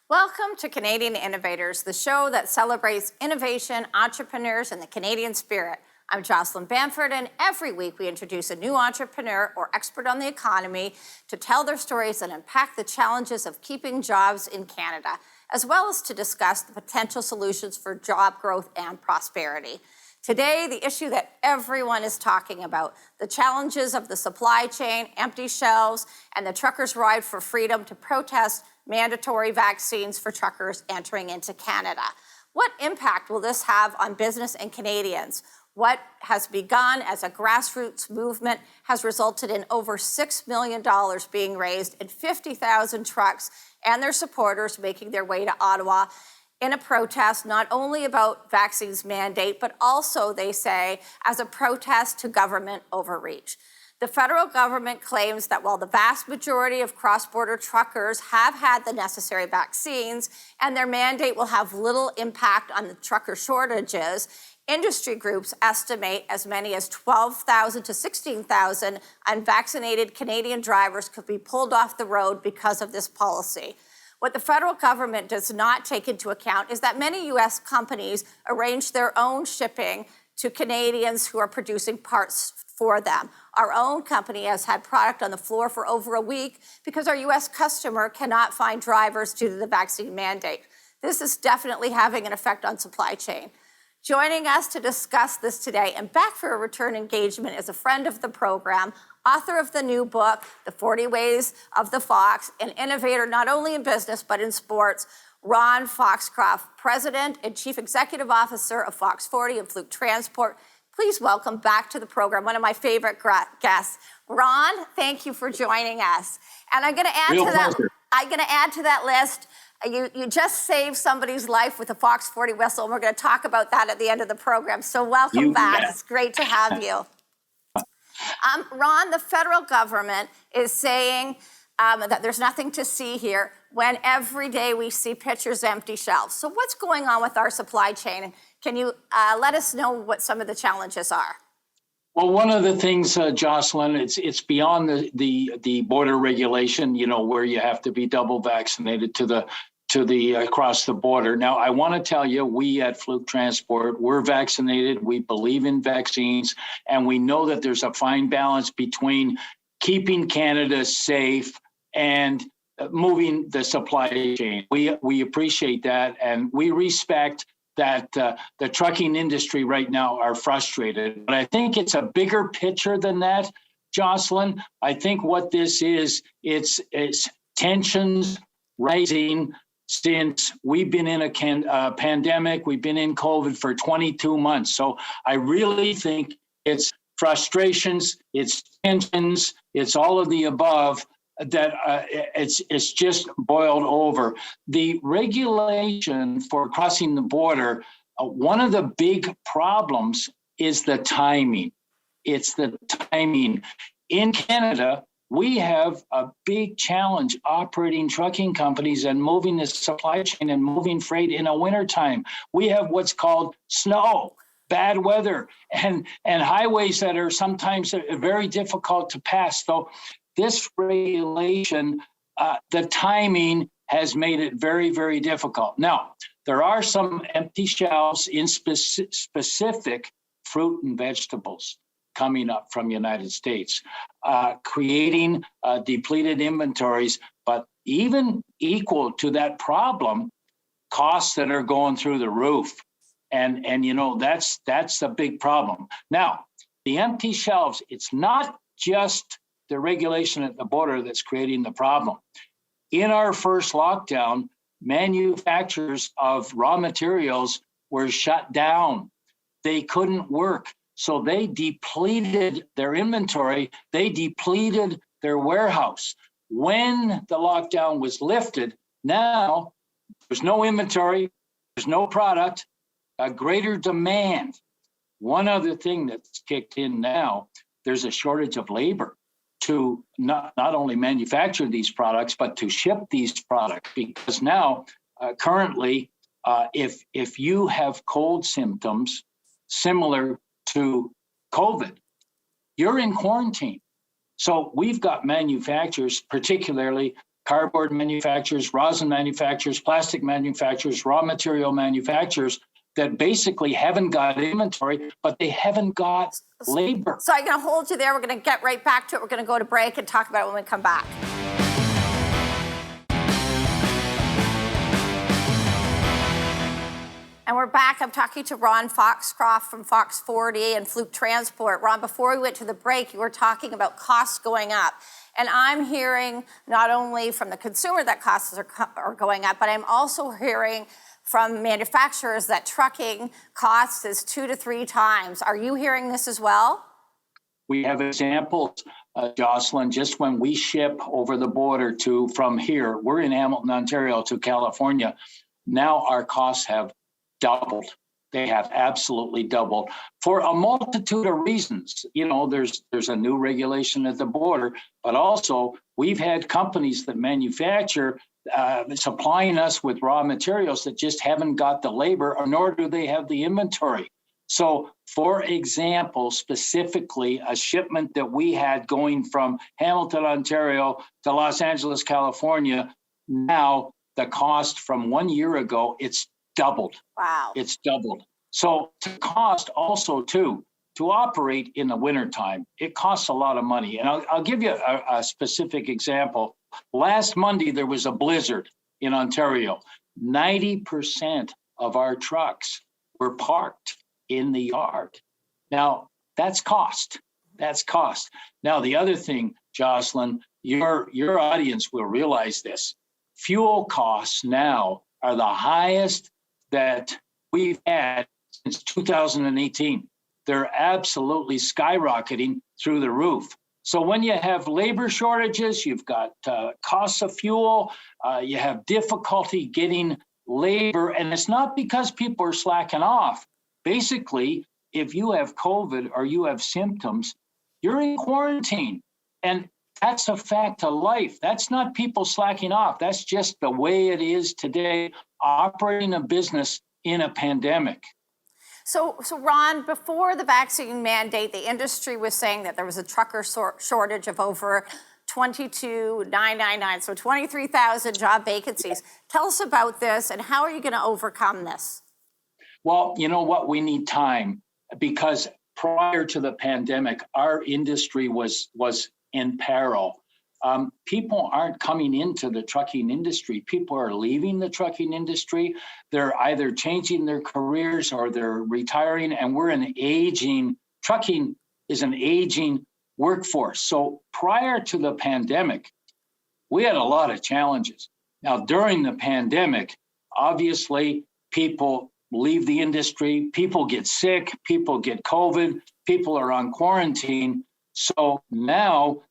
Welcome to Canadian Innovators, the show that celebrates innovation, entrepreneurs, and the Canadian spirit. I'm Jocelyn Bamford, and every week we introduce a new entrepreneur or expert on the economy to tell their stories and unpack the challenges of keeping jobs in Canada, as well as to discuss the potential solutions for job growth and prosperity. Today, the issue that everyone is talking about, the challenges of the supply chain, empty shelves, and the truckers' ride for freedom to protest mandatory vaccines for truckers entering into Canada. What impact will this have on business and Canadians? What has begun as a grassroots movement has resulted in over $6 million being raised and 50,000 trucks and their supporters making their way to Ottawa in a protest not only about vaccines mandate, but also, they say, as a protest to government overreach. The federal government claims that while the vast majority of cross-border truckers have had the necessary vaccines and their mandate will have little impact on the trucker shortages, industry groups estimate as many as 12,000 to 16,000 unvaccinated Canadian drivers could be pulled off the road because of this policy. What the federal government does not take into account is that many U.S. companies arrange their own shipping to Canadians who are producing parts for them. Our own company has had product on the floor for over a week because our U.S. customer cannot find drivers due to the vaccine mandate. This is definitely having an effect on supply chain. Joining us to discuss this today and back for a return engagement is a friend of the program, author of the new book, The 40 Ways of the Fox, an innovator not only in business but in sports, Ron Foxcroft, President and Chief Executive Officer of Fox 40 and Fluke Transport. Please welcome back to the program one of my favorite guests, Ron. Thank you for joining us. And I'm going to add to that list. You just saved somebody's life with a Fox 40 whistle, and we're going to talk about that at the end of the program. So welcome back. It's great to have you. Ron, the federal government is saying that there's nothing to see here when every day we see pictures of empty shelves. So what's going on with our supply chain? Can you let us know what some of the challenges are? Well, one of the things, Jocelyn, it's beyond the border regulation, where you have to be double vaccinated to the across the border. Now, I want to tell you, we at Fluke Transport, we're vaccinated. We believe in vaccines, and we know that there's a fine balance between keeping Canada safe and moving the supply chain. We appreciate that, and we respect that the trucking industry right now are frustrated. But I think it's a bigger picture than that, Jocelyn. I think what this is, it's tensions rising since we've been in a pandemic. We've been in COVID for 22 months. So I really think it's frustrations, it's tensions, it's all of the above that it's just boiled over. The regulation for crossing the border, one of the big problems is the timing. It's the timing. In Canada, we have a big challenge operating trucking companies and moving the supply chain and moving freight in a wintertime. We have what's called snow, bad weather, and highways that are sometimes very difficult to pass. So this regulation, the timing has made it very, very difficult. Now, there are some empty shelves in specific fruit and vegetables coming up from the United States, creating depleted inventories, but even equal to that problem, costs that are going through the roof. And that's a big problem. Now, the empty shelves, it's not just the regulation at the border that's creating the problem. In our first lockdown, manufacturers of raw materials were shut down. They couldn't work. So they depleted their inventory. They depleted their warehouse. When the lockdown was lifted, now there's no inventory, there's no product, a greater demand. One other thing that's kicked in now, there's a shortage of labor to not only manufacture these products, but to ship these products. Because now, currently, if you have cold symptoms similar to COVID, you're in quarantine. So we've got manufacturers, particularly cardboard manufacturers, rosin manufacturers, plastic manufacturers, raw material manufacturers that basically haven't got inventory, but they haven't got labor. So I'm going to hold you there. We're going to get right back to it. We're going to go to break and talk about it when we come back. And we're back. I'm talking to Ron Foxcroft from Fox 40 and Fluke Transport. Ron, before we went to the break, you were talking about costs going up. And I'm hearing not only from the consumer that costs are going up, but I'm also hearing from manufacturers that trucking costs is 2 to 3 times. Are you hearing this as well? We have examples, Jocelyn, just when we ship over the border from here, we're in Hamilton, Ontario to California. Now our costs have doubled. They have absolutely doubled for a multitude of reasons. You know, there's a new regulation at the border, but also we've had companies that manufacture supplying us with raw materials that just haven't got the labor, or nor do they have the inventory. So, for example, specifically a shipment that we had going from Hamilton, Ontario to Los Angeles, California, now the cost from 1 year ago, it's doubled. Wow. It's doubled. So to cost also too, to operate in the wintertime, it costs a lot of money. And I'll give you a specific example. Last Monday, there was a blizzard in Ontario. 90% of our trucks were parked in the yard. Now, that's cost. That's cost. Now, the other thing, Jocelyn, your audience will realize this. Fuel costs now are the highest that we've had since 2018. They're absolutely skyrocketing through the roof. So when you have labor shortages, you've got costs of fuel, you have difficulty getting labor, and it's not because people are slacking off. Basically, if you have COVID or you have symptoms, you're in quarantine. And that's a fact of life. That's not people slacking off. That's just the way it is today, operating a business in a pandemic. So Ron, before the vaccine mandate, the industry was saying that there was a trucker shortage of over 22,999, so 23,000 job vacancies. Tell us about this, and how are you going to overcome this? Well, you know what? We need time, because prior to the pandemic, our industry was in peril. People aren't coming into the trucking industry. People are leaving the trucking industry. They're either changing their careers or they're retiring, and trucking is an aging workforce. So prior to the pandemic, we had a lot of challenges. Now, during the pandemic, obviously, people leave the industry, people get sick, people get COVID, people are on quarantine. So now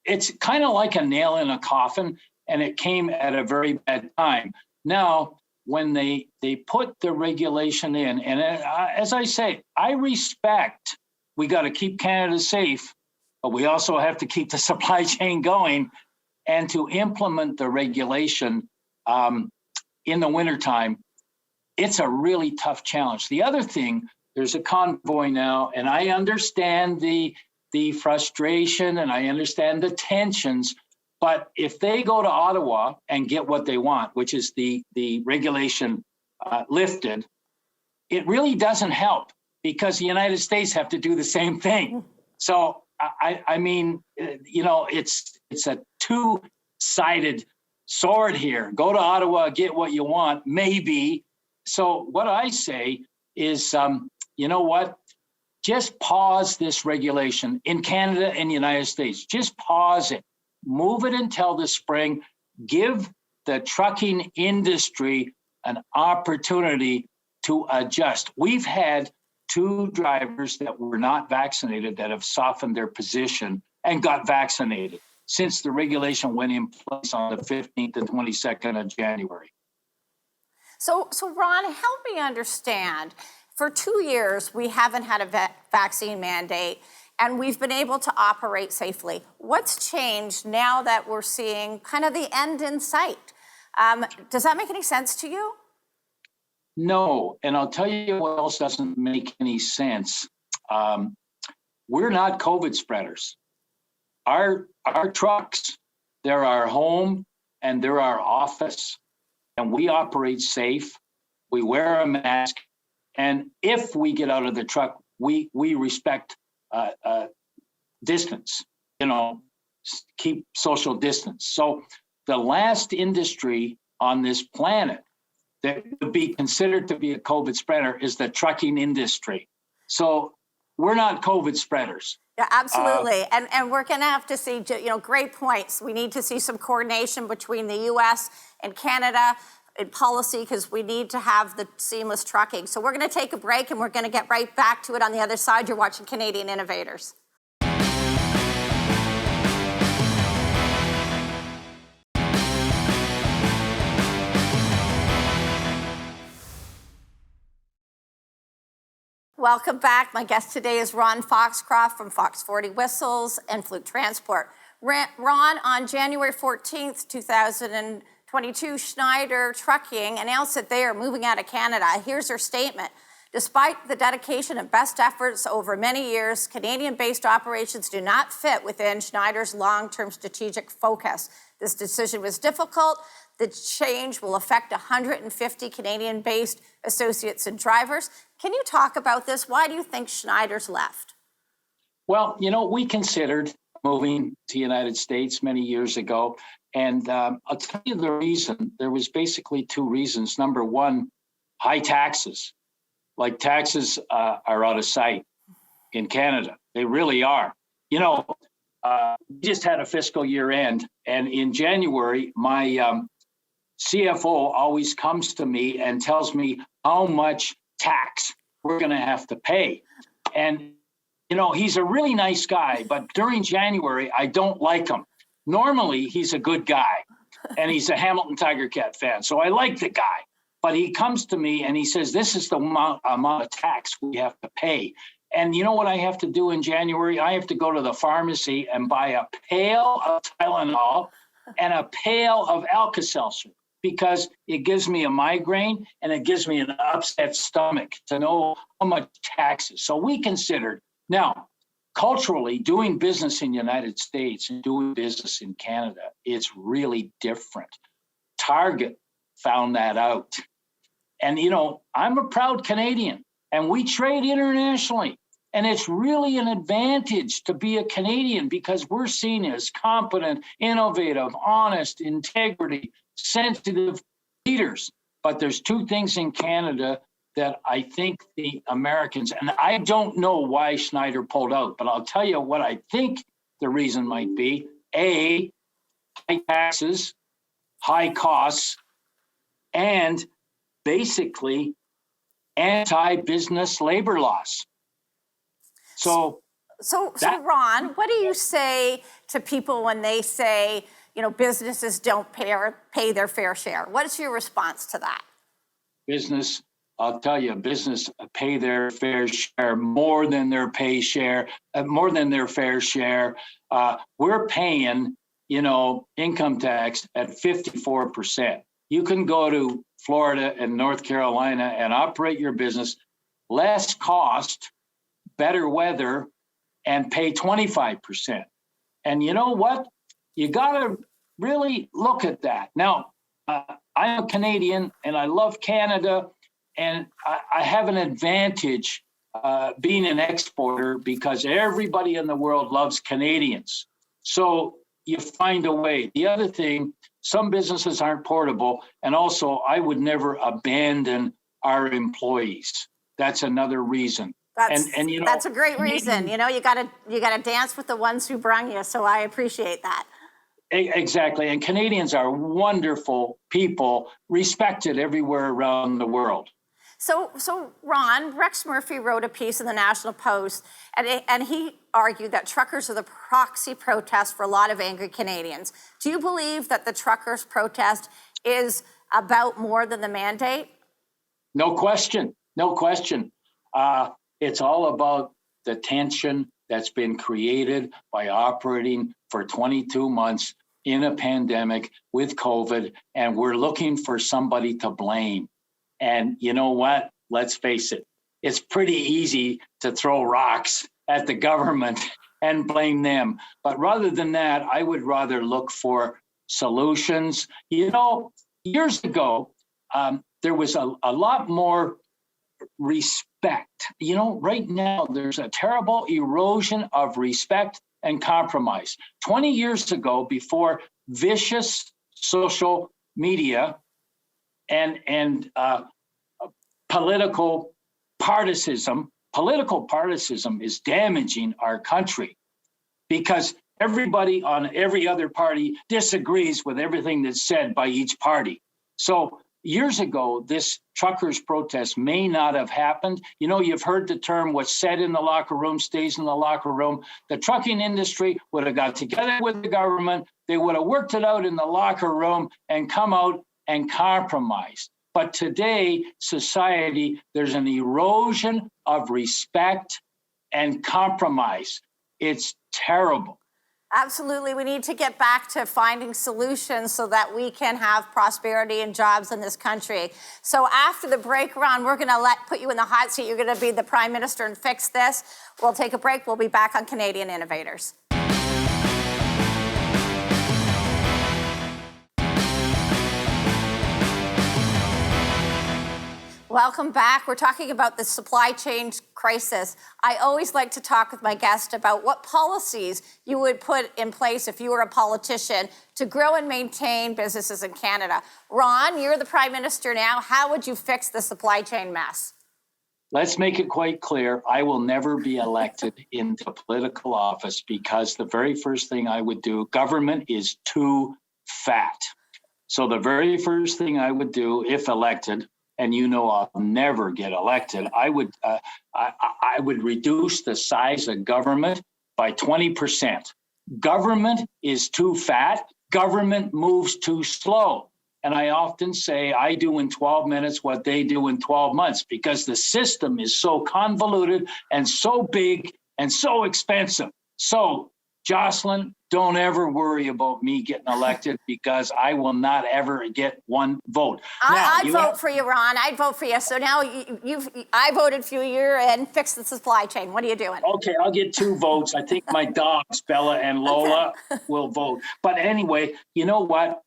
it's kind of like a nail in a coffin, and it came at a very bad time. Now, when they put the regulation in, and as I say, I respect, we got to keep Canada safe, but we also have to keep the supply chain going, and to implement the regulation in the wintertime, it's a really tough challenge. The other thing, there's a convoy now, and I understand the frustration and I understand the tensions, but if they go to Ottawa and get what they want, which is the regulation lifted, it really doesn't help, because the United States have to do the same thing. So I mean, you know, it's a two-sided sword here. Go to Ottawa, get what you want, maybe. So what I say is, you know what? Just pause this regulation in Canada and the United States. Just pause it. Move it until the spring. Give the trucking industry an opportunity to adjust. We've had 2 drivers that were not vaccinated that have softened their position and got vaccinated since the regulation went in place on the 15th and 22nd of January. So Ron, help me understand. For 2 years, we haven't had a vaccine mandate, and we've been able to operate safely. What's changed now that we're seeing kind of the end in sight? Does that make any sense to you? No, and I'll tell you what else doesn't make any sense. We're not COVID spreaders. Our trucks, they're our home, and they're our office. And we operate safe. We wear a mask. And if we get out of the truck, we respect distance, keep social distance. So the last industry on this planet that would be considered to be a COVID spreader is the trucking industry. So we're not COVID spreaders. Yeah, absolutely. And we're going to have to see, great points. We need to see some coordination between the U.S. and Canada in policy, because we need to have the seamless trucking. So we're going to take a break, and we're going to get right back to it on the other side. You're watching Canadian Innovators. Welcome back. My guest today is Ron Foxcroft from Fox 40 Whistles and Fluke Transport. Ron, on January 14th, 2022, Schneider Trucking announced that they are moving out of Canada. Here's their statement. Despite the dedication and best efforts over many years, Canadian-based operations do not fit within Schneider's long-term strategic focus. This decision was difficult. The change will affect 150 Canadian-based associates and drivers. Can you talk about this? Why do you think Schneider's left? Well, we considered moving to the United States many years ago. And I'll tell you the reason. There was basically two reasons. Number one, high taxes. Like taxes are out of sight in Canada. They really are. We just had a fiscal year end. And in January, my CFO always comes to me and tells me how much tax we're going to have to pay. And, he's a really nice guy, but during January, I don't like him. Normally, he's a good guy, and he's a Hamilton Tiger Cat fan, so I like the guy. But he comes to me and he says, this is the amount of tax we have to pay. And you know what I have to do in January? I have to go to the pharmacy and buy a pail of Tylenol and a pail of Alka-Seltzer, because it gives me a migraine and it gives me an upset stomach to know how much taxes. So we considered, now, culturally, doing business in the United States and doing business in Canada, it's really different. Target found that out. And, I'm a proud Canadian, and we trade internationally. And it's really an advantage to be a Canadian, because we're seen as competent, innovative, honest, integrity, sensitive leaders. But there's two things in Canada that I think the Americans, and I don't know why Schneider pulled out, but I'll tell you what I think the reason might be. A, high taxes, high costs, and basically anti-business labor laws. So Ron, what do you say to people when they say, businesses don't pay their fair share? What is your response to that? I'll tell you, business pay their fair share, more than their fair share. We're paying, income tax at 54%. You can go to Florida and North Carolina and operate your business, less cost, better weather, and pay 25%. And you know what? You got to really look at that. Now, I'm a Canadian and I love Canada, and I have an advantage being an exporter, because everybody in the world loves Canadians. So you find a way. The other thing, some businesses aren't portable, and also I would never abandon our employees. That's another reason. That's a great reason. You gotta dance with the ones who brung you. So I appreciate that. Exactly. And Canadians are wonderful people, respected everywhere around the world. So Ron, Rex Murphy wrote a piece in the National Post, and he argued that truckers are the proxy protest for a lot of angry Canadians. Do you believe that the truckers' protest is about more than the mandate? No question. It's all about the tension that's been created by operating for 22 months in a pandemic with COVID, and we're looking for somebody to blame. And you know what? Let's face it, it's pretty easy to throw rocks at the government and blame them. But rather than that, I would rather look for solutions. You know, years ago, there was a lot more respect. You know, right now, there's a terrible erosion of respect and compromise. 20 years ago, before vicious social media and political partisanship is damaging our country because everybody on every other party disagrees with everything that's said by each party. So years ago, this truckers' protest may not have happened. You know, you've heard the term, what's said in the locker room stays in the locker room. The trucking industry would have got together with the government. They would have worked it out in the locker room and come out and compromise. But today, society, there's an erosion of respect and compromise. It's terrible. Absolutely. We need to get back to finding solutions so that we can have prosperity and jobs in this country. So after the break, Ron, we're going to put you in the hot seat. You're going to be the Prime Minister and fix this. We'll take a break. We'll be back on Canadian Innovators. Welcome back. We're talking about the supply chain crisis. I always like to talk with my guest about what policies you would put in place if you were a politician to grow and maintain businesses in Canada. Ron, you're the Prime Minister now. How would you fix the supply chain mess? Let's make it quite clear. I will never be elected into political office because the very first thing I would do, government is too fat. So the very first thing I would do if elected, and you know I'll never get elected, I would reduce the size of government by 20%. Government is too fat. Government moves too slow. And I often say I do in 12 minutes what they do in 12 months because the system is so convoluted and so big and so expensive. So, Jocelyn, don't ever worry about me getting elected because I will not ever get one vote. I'd vote for you, Ron. I'd vote for you. So now I voted for you and fix the supply chain. What are you doing? Okay, I'll get 2 votes. I think my dogs, Bella and Lola, will vote. But anyway, you know what?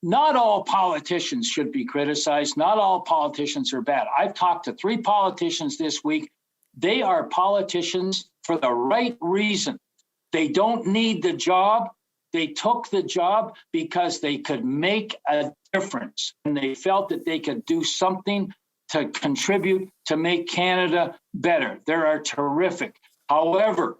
Not all politicians should be criticized. Not all politicians are bad. I've talked to 3 politicians this week. They are politicians for the right reason. They don't need the job. They took the job because they could make a difference. And they felt that they could do something to contribute to make Canada better. They are terrific. However,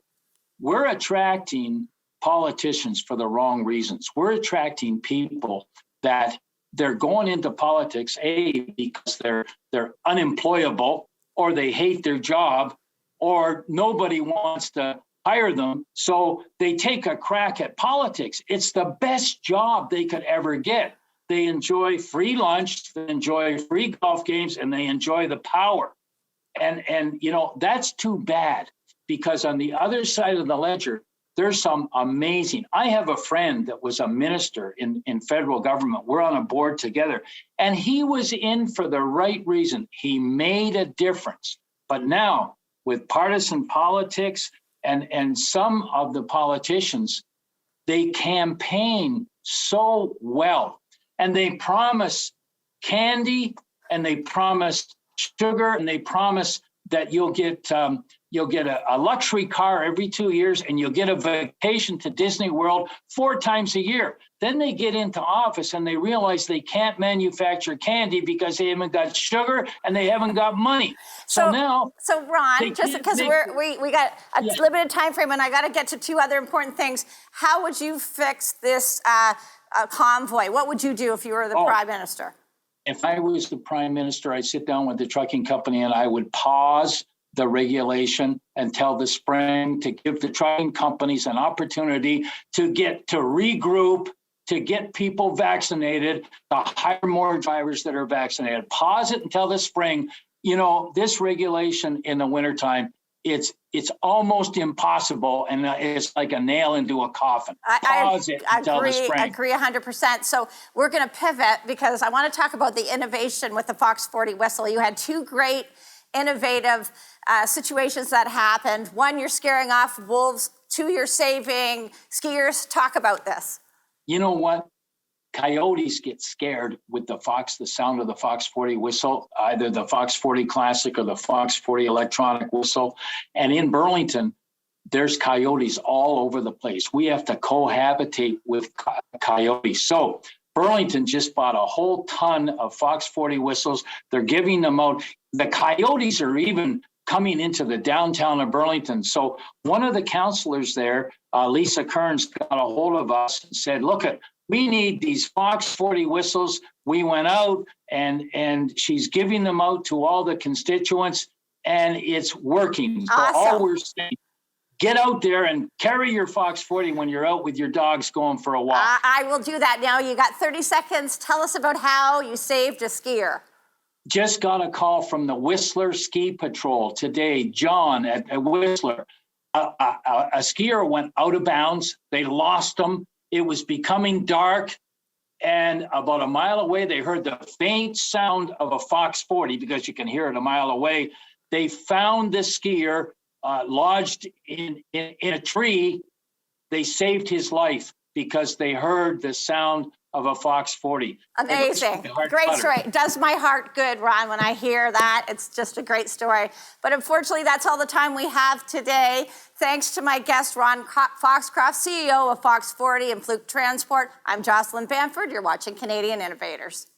we're attracting politicians for the wrong reasons. We're attracting people that they're going into politics, A, because they're unemployable, or they hate their job, or nobody wants to hire them. So they take a crack at politics. It's the best job they could ever get. They enjoy free lunch, they enjoy free golf games, and they enjoy the power. And you know, that's too bad because on the other side of the ledger, there's some amazing. I have a friend that was a minister in federal government. We're on a board together, and he was in for the right reason. He made a difference. But now with partisan politics, and some of the politicians, they campaign so well and they promise candy and they promise sugar and they promise that you'll get a luxury car every 2 years and you'll get a vacation to Disney World 4 times a year. Then they get into office and they realize they can't manufacture candy because they haven't got sugar and they haven't got money. So Ron, just because we got a limited time frame and I got to get to 2 other important things. How would you fix this convoy? What would you do if you were the Prime Minister? If I was the Prime Minister, I'd sit down with the trucking company and I would pause the regulation until the spring to give the trucking companies an opportunity to regroup, to get people vaccinated, to hire more drivers that are vaccinated. Pause it until the spring. You know, this regulation in the wintertime, it's almost impossible, and it's like a nail into a coffin. Pause it until the spring. I agree 100%. So we're going to pivot because I want to talk about the innovation with the Fox 40 whistle. You had 2 great innovative situations that happened. One, you're scaring off wolves 2-year saving skiers. Talk about this. You know what? Coyotes get scared with the sound of the Fox 40 whistle, either the Fox 40 Classic or the Fox 40 electronic whistle. And in Burlington, there's coyotes all over the place. We have to cohabitate with coyotes. So Burlington just bought a whole ton of Fox 40 whistles. They're giving them out. The coyotes are even coming into the downtown of Burlington. So one of the counselors there, Lisa Kearns, got a hold of us and said, look, we need these Fox 40 whistles. We went out and she's giving them out to all the constituents, and it's working. Awesome. So all we're saying, get out there and carry your Fox 40 when you're out with your dogs going for a walk. I will do that now. You got 30 seconds. Tell us about how you saved a skier. Just got a call from the Whistler Ski Patrol today. John at Whistler. A skier went out of bounds. They lost him. It was becoming dark. And about a mile away, they heard the faint sound of a Fox 40 because you can hear it a mile away. They found the skier lodged in a tree. They saved his life because they heard the sound of a Fox 40. Amazing. Great story. It does my heart good, Ron, when I hear that. It's just a great story. But unfortunately, that's all the time we have today. Thanks to my guest, Ron Foxcroft, CEO of Fox 40 and Fluke Transport. I'm Jocelyn Bamford. You're watching Canadian Innovators.